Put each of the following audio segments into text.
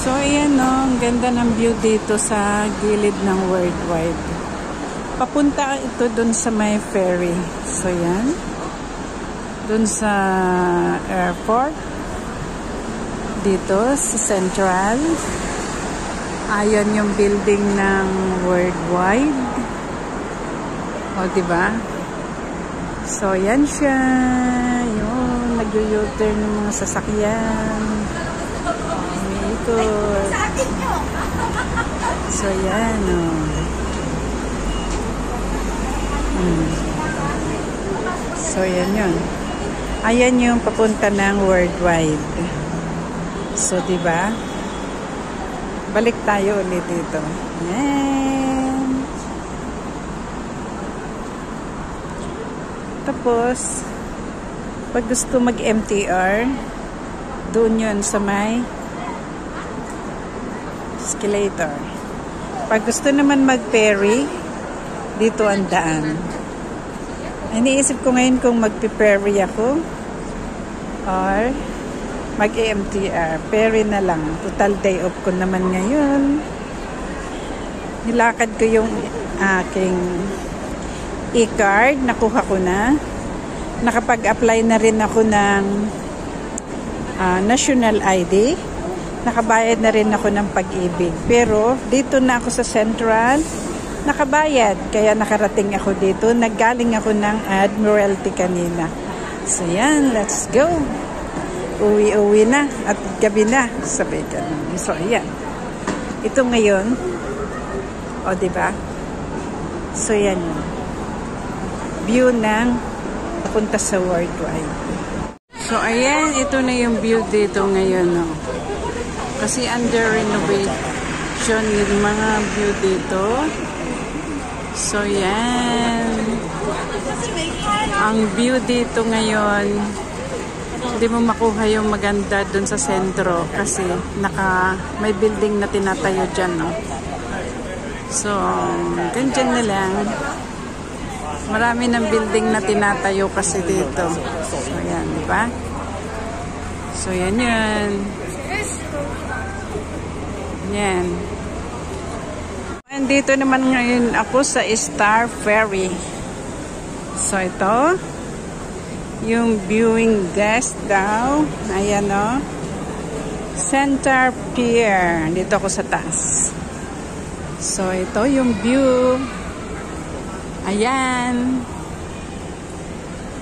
So, ayan no, ang ganda ng view dito sa gilid ng Worldwide. Papunta ito dun sa may ferry. So, yan. Dun sa airport. Dito sa Central. Ayan yung building ng Worldwide. O, diba? So, yan siya. Yun, nag-u-turn ng mga sasakyan. Umiikot. So, yan, o. So, yan yun. Ayan yung papunta ng Worldwide. So, diba? Balik tayo ulit dito. Yan. Tapos, pag gusto mag-MTR, doon yun sa may escalator. Pag gusto naman mag-ferry, dito ang daan. Iniisip ko ngayon kung mag-ferry ako or mag-MTR. Ferry na lang. Total day off ko naman ngayon. Nilakad ko yung aking e-card. Nakuha ko na. Nakapag-apply na rin ako ng national ID. Nakabayad na rin ako ng Pag-ibig. Pero dito na ako sa Central. Nakabayad. Kaya nakarating ako dito. Naggaling ako ng Admiralty kanina. So yan, let's go. Uwi-uwi na. At gabi na. Sabi ka. So yan. Ito ngayon. O diba? So yan. View ng papunta sa Worldwide. So ayan. Ito na yung view dito ngayon. No? Kasi under renovation yung mga view dito. So, yan. Ang view dito ngayon, hindi mo makuha yung maganda dun sa sentro kasi may building na tinatayo dyan, no? So, ganyan na lang. Marami ng building na tinatayo kasi dito. So, yan, di ba? So, yan yun. Yan. Dito naman ngayon ako sa Star Ferry. So, ito. Yung viewing desk daw. Ayan, o. Center Pier. Dito ako sa taas. So, ito yung view. Ayan.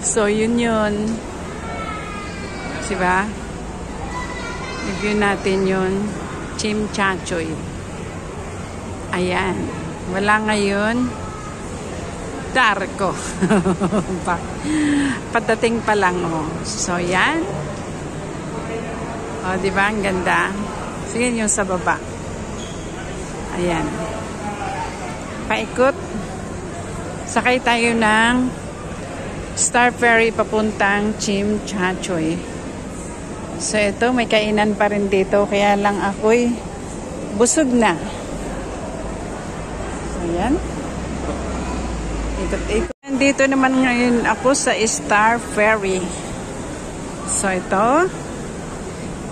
So, yun yun. Diba? I-view natin yun. Chimchachoy. Ayan. Wala ngayon. Darko. Patating pa lang, oh. So, yan. O, diba? Ang ganda. Sige yung sa baba. Ayan. Paikot. Sakay tayo ng Star Ferry papuntang Chimchachoy. So, ito. May kainan pa rin dito. Kaya lang ako'y busog na. Ayan. Ikot-ikot. Dito naman ngayon ako sa Star Ferry. So, ito.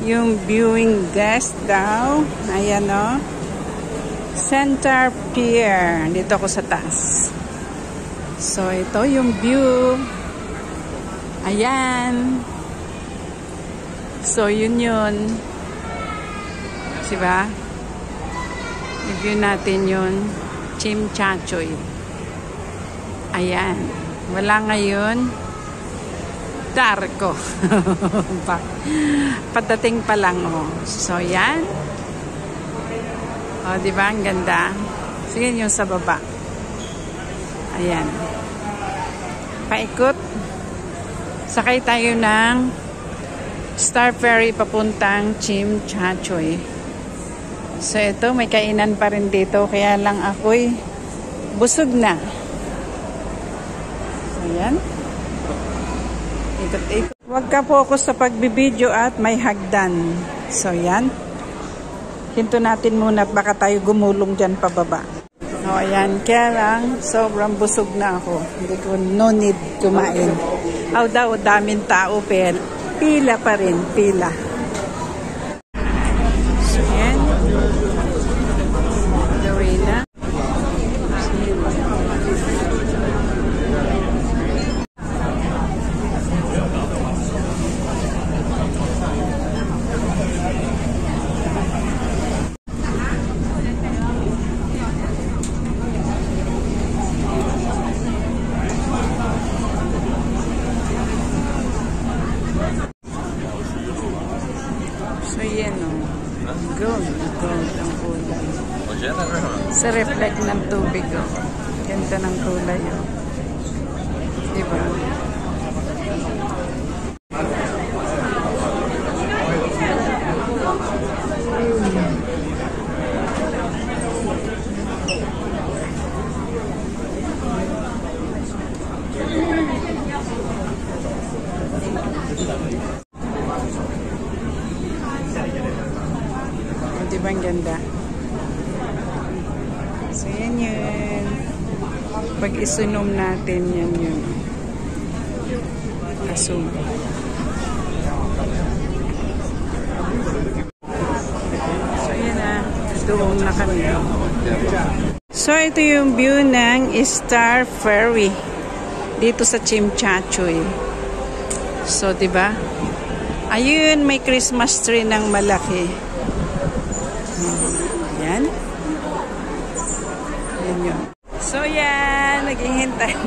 Yung viewing desk daw. Ayan, o. Center Pier. Dito ako sa taas. So, ito yung view. Ayan. So, yun yun. Diba? I-view natin yun. Chimchachoy. Ayan. Wala ngayon. Darko. Patating pa lang, oh. So, yan. O, diba? Ang ganda. Sige yung sa baba. Ayan. Paikot. Sakay tayo ng Star Ferry papuntang Chimchachoy. So, ito, may kainan pa rin dito. Kaya lang ako'y busog na. So, yan. Ikot-ikot. Huwag ka focus sa pagbibideo at may hagdan. So, yan. Hinto natin muna at baka tayo gumulong dyan pababa. O, ayan. Kaya lang, sobrang busog na ako. Hindi ko, no need kumain. Aw daw, daming tao, pero pila pa rin. Pila. So, yan. So, yan o. Gold. Gold ang kulay. Sa reflect ng tubig o. Ganda ng kulay o. Diba? Diba ang ganda? So, yan yun. Pag isunom natin, yan yun. Asum. So, yan na. Doon na kami. So, ito yung view ng Star Ferry dito sa Chimchachoy. So, diba? Ayun, may Christmas tree ng malaki. Yan. Yan yun. So, yan. Naghihintay.